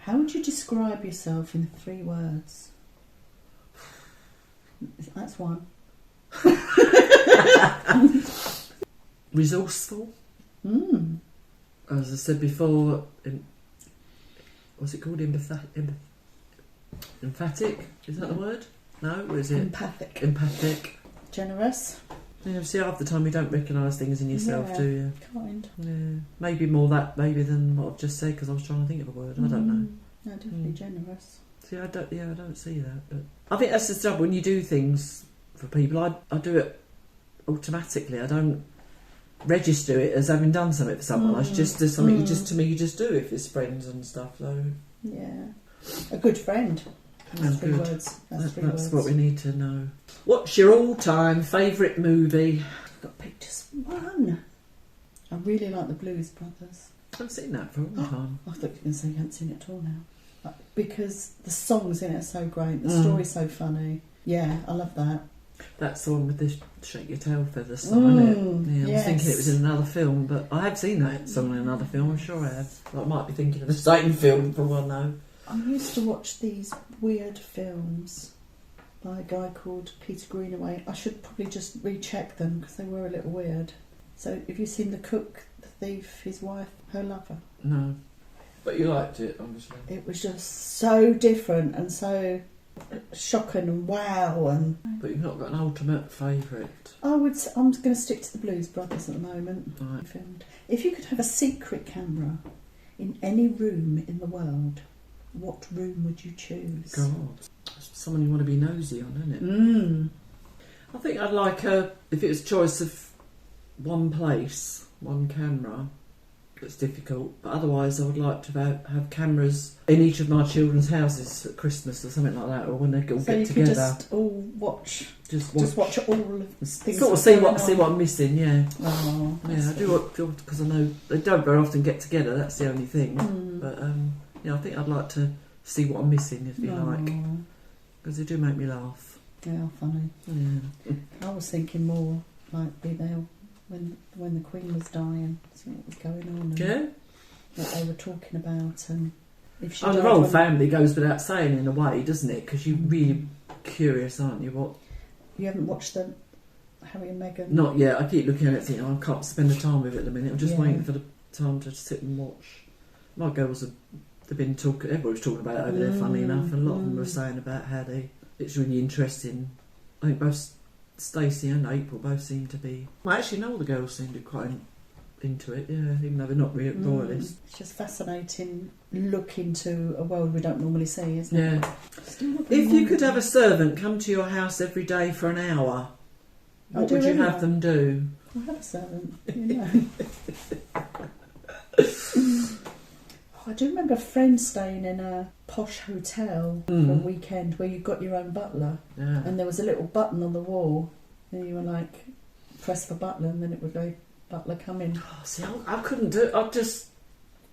How would you describe yourself in 3 words? That's one. Resourceful. As I said before, what's it called? Emphatic? Is that the word? No, or is it? Empathic. Generous. Yeah, see, half the time you don't recognise things in yourself, do you? Kind. Yeah, maybe more that than what I've just said because I was trying to think of a word. I don't know. No, definitely generous. See, I don't see that. But I think that's the trouble when you do things for people. I do it automatically. I don't register it as having done something for someone. It's just something you just do if it's friends and stuff. So yeah, a good friend. That's 3 words. That's what we need to know. What's your all-time favourite movie? I've got to pick just one. I really like the Blues Brothers. I haven't seen that for a long time. I thought you were going to say you haven't seen it at all now. Because the songs in it are so great, the story's so funny. Yeah, I love that. That's the one with the shake your tail feather song, isn't it? Yeah, I was thinking it was in another film, but I have seen that song in another film, I'm sure I have. I might be thinking of the same film for one though. I used to watch these weird films by a guy called Peter Greenaway. I should probably just recheck them because they were a little weird. So have you seen The Cook, The Thief, His Wife, Her Lover? No. But you liked it, obviously. It was just so different and so shocking and wow. But you've not got an ultimate favourite? I'm going to stick to the Blues Brothers at the moment. Right. If you could have a secret camera in any room in the world, what room would you choose? God, that's someone you want to be nosy on, isn't it? I think I'd like if it was a choice of one place, one camera. It's difficult, but otherwise I would like to have cameras in each of my children's houses at Christmas or something like that, or when they all get together. So you could just all watch. Just watch all of the things. Sort of see what I'm missing. Yeah. Oh, yeah, I do because I know they don't very often get together. That's the only thing. But I think I'd like to see what I'm missing, if you like, because they do make me laugh. They are funny. Yeah. I was thinking more like be there when the Queen was dying, see what was going on, and what they were talking about, and if she the whole family goes without saying in a way, doesn't it? Because you're really curious, aren't you? What you haven't watched the Harry and Meghan? Not yet. I keep looking at it, thinking I can't spend the time with it at the minute. I'm just waiting for the time to sit and watch. My girls they've been talking. Everybody's talking about it over there, funny enough, and a lot of them were saying about how it's really interesting. I think both Stacey and April both seem to be... Well, actually, no, all the girls seem to be quite into it, yeah, even though they're not royalists. It's just fascinating look into a world we don't normally see, isn't it? Yeah. If you could have a servant come to your house every day for an hour, what would you have them do? I have a servant, you know. I do remember a friend staying in a posh hotel for a weekend where you got your own butler, and there was a little button on the wall, and you were like, press the button, and then it would go, butler coming. Oh, see, I couldn't do it. I just...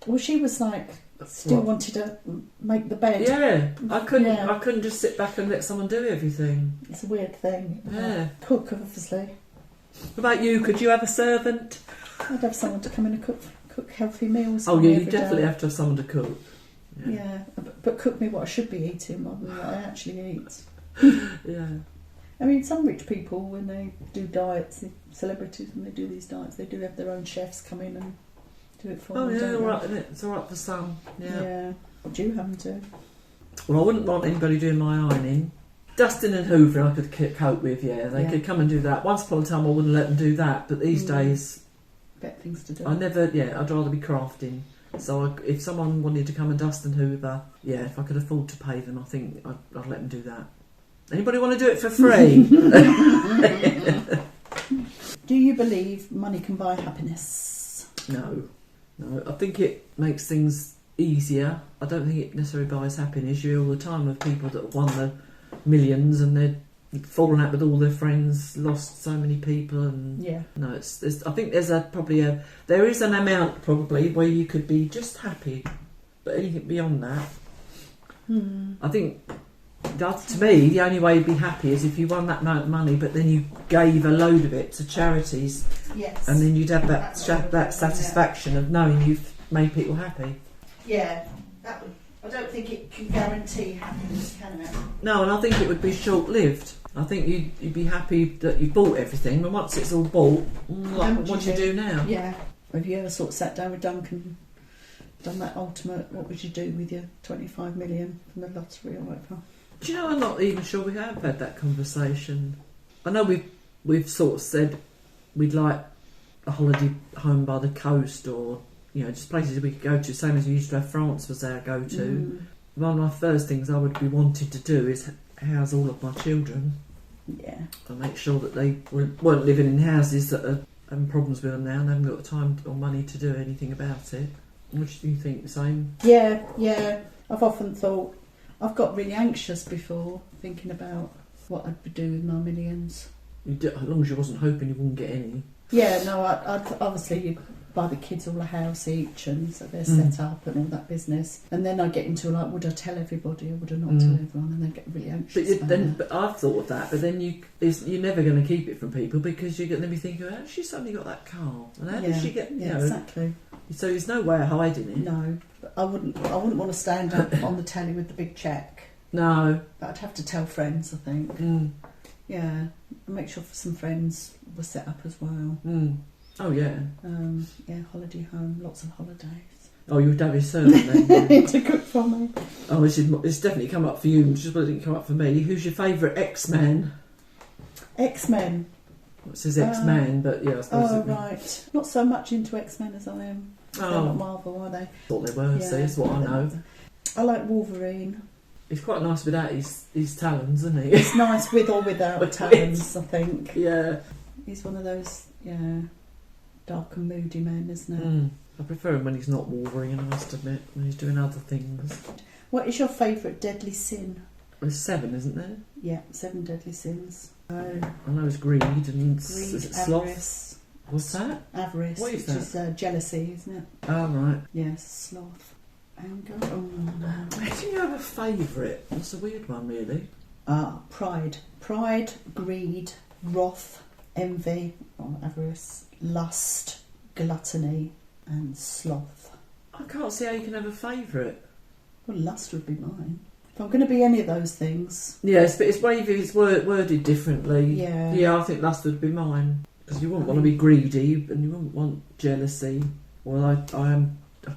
Well, she was like, still wanted to make the bed. Yeah, I couldn't just sit back and let someone do everything. It's a weird thing. Yeah. Cook, obviously. What about you? Could you have a servant? I'd have someone to come in and cook healthy meals. Oh yeah, you definitely have to have someone to cook. Yeah, but cook me what I should be eating rather than what I actually eat. Yeah. I mean, some rich people, when they do diets, celebrities, when they do these diets, they do have their own chefs come in and do it for them. Oh yeah, all right, isn't it? It's all right for some. Yeah. What do you have to? Well, I wouldn't want anybody doing my ironing. Dusting and hoovering I could cope with, They could come and do that. Once upon a time I wouldn't let them do that, but these days... Better things to do. I'd rather be crafting. So if someone wanted to come and dust and hoover, if I could afford to pay them, I think I'd let them do that. Anybody want to do it for free? Do you believe money can buy happiness? No. I think it makes things easier. I don't think it necessarily buys happiness. You hear all the time of people that have won the millions and they're fallen out with all their friends, lost so many people, and no, I think there's there is an amount probably where you could be just happy, but anything beyond that, I think to me the only way you'd be happy is if you won that amount of money, but then you gave a load of it to charities, and then you'd have that satisfaction of knowing you've made people happy. Yeah, I don't think it can guarantee happiness, can it? No, and I think it would be short-lived. I think you'd be happy that you bought everything, but once it's all bought, what do you do now? Yeah. Have you ever sort of sat down with Duncan, done that ultimate, what would you do with your 25 million from the lottery or whatever? Do you know, I'm not even sure we have had that conversation. I know we've sort of said we'd like a holiday home by the coast, or just places we could go to, same as we used to have. France was our go-to. One of my first things I would be wanting to do is house all of my children. Yeah. And make sure that they weren't living in houses that are having problems with them now and haven't got the time or money to do anything about it. What do you think? The same? Yeah. I've often thought, I've got really anxious before thinking about what I'd do with my millions. As long as you wasn't hoping you wouldn't get any. Yeah, no, I'd obviously you'd buy the kids all a house each, and so they're set up and all that business. And then I get into like, would I tell everybody or would I not tell everyone? And then get really anxious. But I've thought of that. But then you're never going to keep it from people, because you're going to be thinking, how she suddenly got that car, and how did she get? Exactly. So there's no way of hiding it. No, but I wouldn't want to stand up on the telly with the big check. No, but I'd have to tell friends, I think. Yeah, make sure some friends were set up as well. Oh yeah. Holiday home, lots of holidays. Oh, you would have his servant then. To cook for me. Oh, it's definitely come up for you. Just what didn't come up for me. Who's your favourite X-Man? X-Men. It says X-Man, but yeah, I suppose. Oh right, not so much into X-Men as I am. They're not Marvel, are they? Thought they were. Yeah, see, that's what I know. I like Wolverine. He's quite nice without his talons, isn't he? He's nice with or without talons, I think. Yeah. He's one of those, dark and moody men, isn't it? I prefer him when he's not Wolverine, I must admit, when he's doing other things. What is your favourite deadly sin? There's 7, isn't there? Yeah, 7 deadly sins. I know it's greed and sloth. Avarice. What's that? Avarice. What is that? Which is jealousy, isn't it? Oh, right. Yes, sloth. Anger. Oh, no. Do you have a favourite? That's a weird one, really. Pride. Pride, greed, wrath, envy, avarice, lust, gluttony, and sloth. I can't see how you can have a favourite. Well, lust would be mine. If I'm going to be any of those things. Yes, but it's maybe it's worded differently. Yeah. Yeah, I think lust would be mine. Because you wouldn't want to be greedy, and you wouldn't want jealousy. Well, I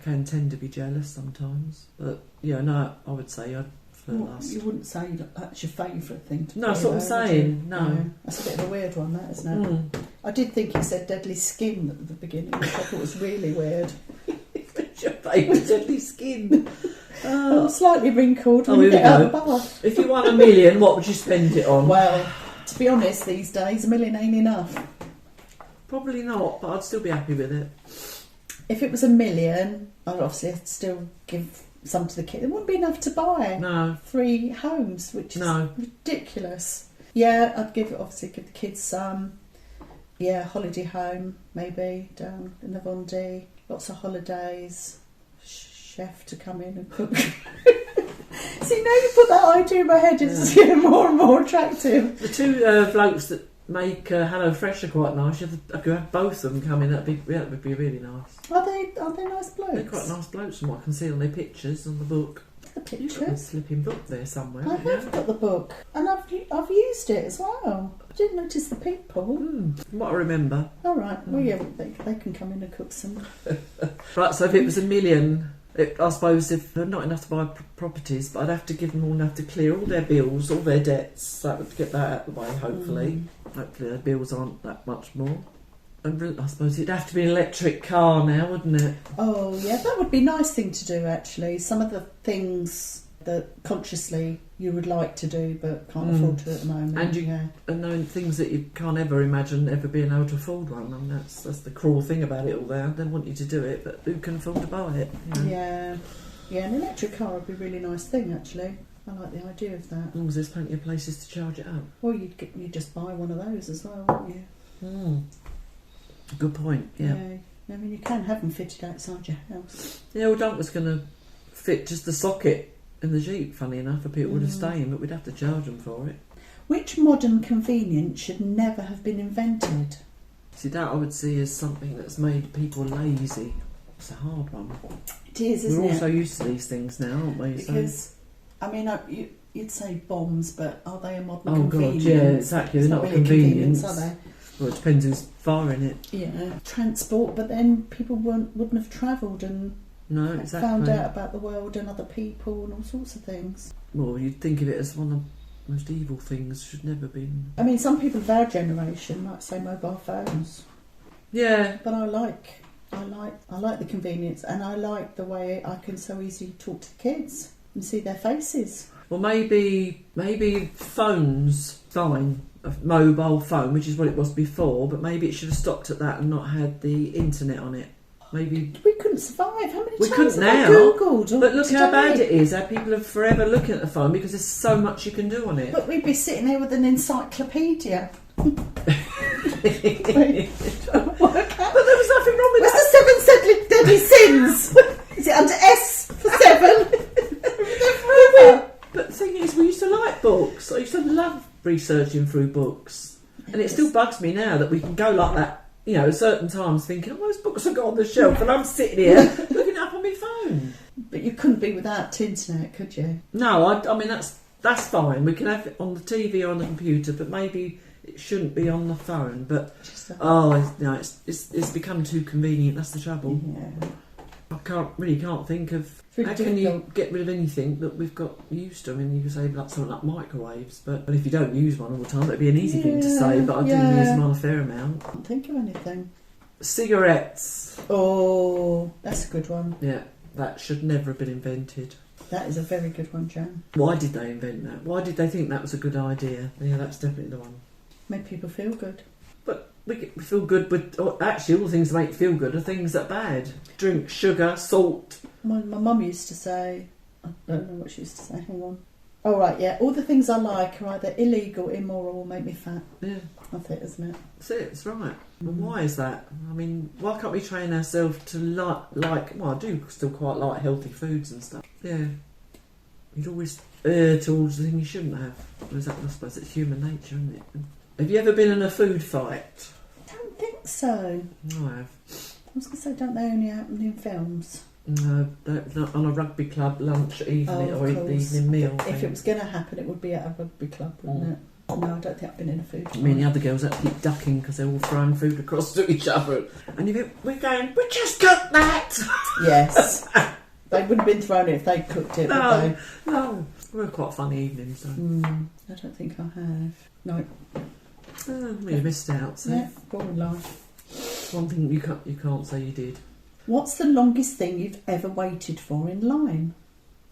can tend to be jealous sometimes. But, I would say I'd prefer lust. You wouldn't say that's your favourite thing to No, that's what I'm saying. No. That's a bit of a weird one, that, isn't it? I did think you said deadly skin at the beginning, which I thought was really weird. What's your favourite deadly skin? Slightly wrinkled when you get out of the bath. If you won $1 million, what would you spend it on? Well, to be honest, these days, $1 million ain't enough. Probably not, but I'd still be happy with it. If it was $1 million, I'd obviously have to still give some to the kids. It wouldn't be enough to buy 3 homes, which is ridiculous. Yeah, I'd give the kids some. Yeah, holiday home, maybe, down in the Vendée. Lots of holidays. Chef to come in and cook. See, now you put that idea in my head, it's just getting more and more attractive. The 2 blokes that make Hello Fresh are quite nice. I could have both of them come in. That would be really nice. Are they nice blokes? They're quite nice blokes from what I can see on their pictures on the book. The pictures? You've got a slipping book there somewhere. I have got the book, and I've used it as well. I didn't notice the people. From what I remember. All right. Well, yeah, they can come in and cook some. Right. So if it was $1 million. I suppose if not enough to buy properties, but I'd have to give them all enough to clear all their bills, all their debts. That would get that out of the way, hopefully. Hopefully their bills aren't that much more. And I suppose it'd have to be an electric car now, wouldn't it? Oh, yeah, that would be a nice thing to do, actually. Some of the things that consciously you would like to do but can't afford to at the moment. And knowing things that you can't ever imagine ever being able to afford one. I mean, that's the cruel thing about it all there. They want you to do it, but who can afford to buy it? Yeah, an electric car would be a really nice thing, actually. I like the idea of that. As long as there's plenty of places to charge it up. Or you'd just buy one of those as well, wouldn't you? Good point, yeah. I mean, you can have them fitted outside your house. Yeah, well, Dunk was going to fit just the socket in the Jeep, funny enough, for people to stay in, but we'd have to charge them for it. Which modern convenience should never have been invented? See, that I would see as something that's made people lazy. It's a hard one. It It is, isn't We're it? all so used to these things now, aren't we? Because, I mean, you'd say bombs, but are they a modern Oh convenience? God, yeah, exactly. They're not really a convenience, are they? Well, it depends who's firing it. Yeah, transport, but then people wouldn't have travelled and No, exactly. found out about the world and other people and all sorts of things. Well, you'd think of it as one of the most evil things. Should never been. I mean, some people of our generation might say mobile phones. Yeah. But I like the convenience, and I like the way I can so easily talk to the kids and see their faces. Well, maybe phones fine, a mobile phone, which is what it was before, but maybe it should have stopped at that and not had the internet on it. Maybe we couldn't survive. How many we times couldn't have I now. Googled? But look how today? bad it is. How people are forever looking at the phone because there's so much you can do on it. But we'd be sitting there with an encyclopedia. But there was nothing wrong with What's that. the 7 deadly sins? Is it under S for 7? But the thing is, we used to like books. I used to love researching through books. And it still bugs me now that we can go like that, you know, at certain times thinking, oh, those books have got on the shelf and I'm sitting here looking it up on my phone. But you couldn't be without the internet, could you? No, I mean, that's fine. We can have it on the TV or on the computer, but maybe it shouldn't be on the phone. But, it's become too convenient. That's the trouble. Yeah. I really can't think of Really how can you difficult. get rid of anything that we've got used to. I mean, you can say like something like microwaves, but if you don't use one all the time, it'd be an easy thing to say. But I do use them on a fair amount. Can't think of anything. Cigarettes. Oh, that's a good one. Yeah, that should never have been invented. That is a very good one, Jan. Why did they invent that? Why did they think that was a good idea? Yeah, that's definitely the one. Made people feel good. But we feel good, but actually all the things that make you feel good are things that are bad. Drink, sugar, salt. My mum used to say, I don't know what she used to say, hang on. Oh right, yeah, all the things I like are either illegal, immoral or make me fat. Yeah. That's it, isn't it? That's it, that's right. Well, why is that? I mean, why can't we train ourselves to like, well, I do still quite like healthy foods and stuff. Yeah. You'd always err towards the thing you shouldn't have. I suppose it's human nature, isn't it? Have you ever been in a food fight? I don't think so. I have. I was going to say, don't they only happen in films? No, not on a rugby club lunch evening or of course. evening meal. If it was going to happen, it would be at a rugby club, wouldn't it? No, I don't think I've been in a food fight. Me and the other girls had to keep ducking because they're all throwing food across to each other. And we're going, we just cooked that! Yes. They wouldn't have been thrown it if they cooked it, would they? No. We were quite funny evenings, though. I don't think I have. No. You missed out, so. Yeah, boring life. One thing you can't say you did. What's the longest thing you've ever waited for in line?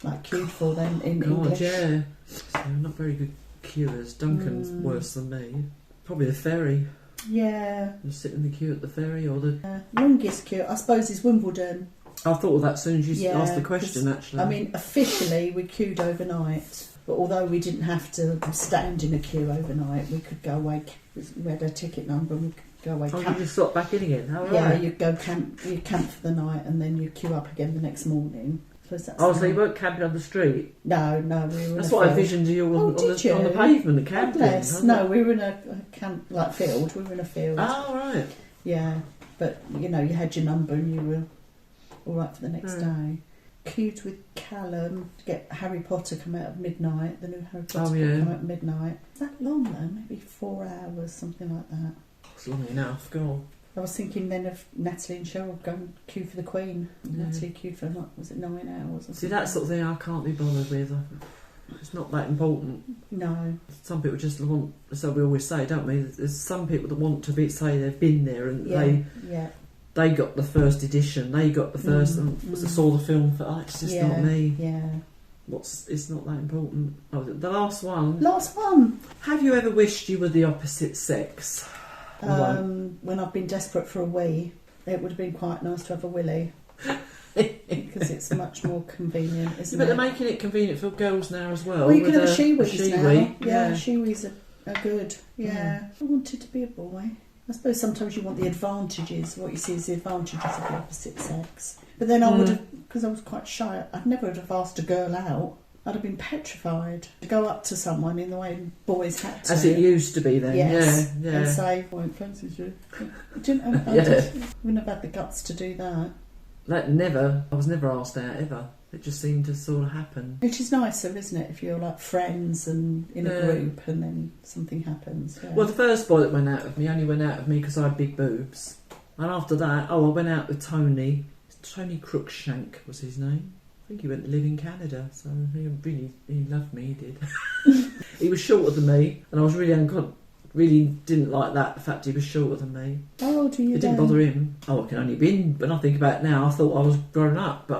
Like queued for then in English? Yeah. So not very good queuers. Duncan's worse than me. Probably the ferry. Yeah. Just sit in the queue at the ferry or the... Longest queue, I suppose, is Wimbledon. I thought of that as soon as you asked the question, actually. I mean, officially we queued overnight, but although we didn't have to stand in a queue overnight, we could go away. We had a ticket number and we could go away. Oh, you just slot back in again? Oh, yeah, right. you'd go camp for the night and then you queue up again the next morning. So you weren't camping on the street? No, we were in That's a what I field. envisioned you on the pavement, the camping. No, we were in a camp, like field. We were in a field. Oh, right. Yeah, but you had your number and you were all right for the next day. Queued with Callum to get Harry Potter come out at midnight. The new Harry Potter come out at midnight. Is that long though? Maybe 4 hours, something like that. It's long enough. Go on. I was thinking then of Natalie and Cheryl going queue for the Queen. Natalie queued for was it 9 hours? See, that sort of thing I can't be bothered with. It's not that important. No. Some people just want, so we always say, don't we? There's some people that want to say they've been there and they got the first edition. They got the first and saw the film. It's just not me. Yeah. It's not that important. Oh, the last one. Last one. Have you ever wished you were the opposite sex? When I've been desperate for a wee, it would have been quite nice to have a willy. Because it's much more convenient, isn't it? But they're making it convenient for girls now as well. Well, you can have a she-wees now. Yeah, she-wees are good. Yeah. I wanted to be a boy. I suppose sometimes you want the advantages. What you see is the advantages of the opposite sex. But then I would have, because I was quite shy, I'd never would have asked a girl out. I'd have been petrified to go up to someone in the way boys had to. As it used to be then, yes, yeah. And say, I won't fancy you. I wouldn't have had the guts to do that. I was never asked out ever. It just seemed to sort of happen. Which is nicer, isn't it? If you're like friends and in a group and then something happens. Yeah. Well, the first boy that went out with me only went out with me because I had big boobs. And after that, I went out with Tony. Tony Crookshank was his name. I think he went to live in Canada, so he loved me, he did. He was shorter than me, and I was really didn't like that, the fact he was shorter than me. How old are you? It didn't bother him. I can only been, when I think about it now, I thought I was grown up, but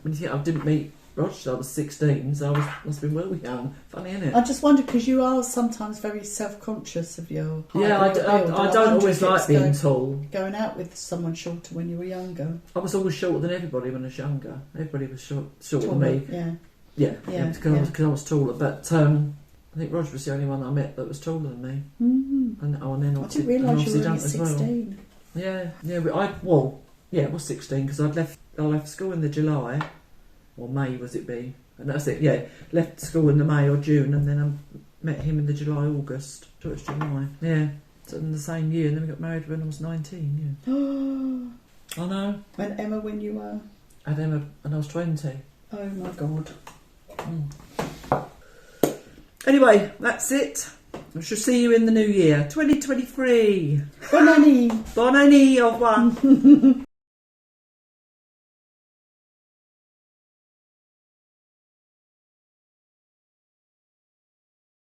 when you think I didn't meet Roger, I was 16, so I must have been well young. Funny, isn't it? I just wonder, because you are sometimes very self-conscious of your height. Yeah, I don't always like being tall. Going out with someone shorter when you were younger. I was always shorter than everybody when I was younger. Everybody was shorter than me. Yeah. Because I was taller. But I think Roger was the only one I met that was taller than me. Mm-hmm. And then I didn't realise you were only 16. Well. Yeah, I was 16 because I left school in the July, or May was it be? And that's it, yeah. Left school in the May or June, and then I met him in the July, August. So it was July. Yeah. So in the same year, and then we got married when I was 19, yeah. I know. And Emma, when you were? I had Emma when I was 20. Oh my God. Anyway, that's it. I shall see you in the new year, 2023. Bon année. Bon année, au revoir.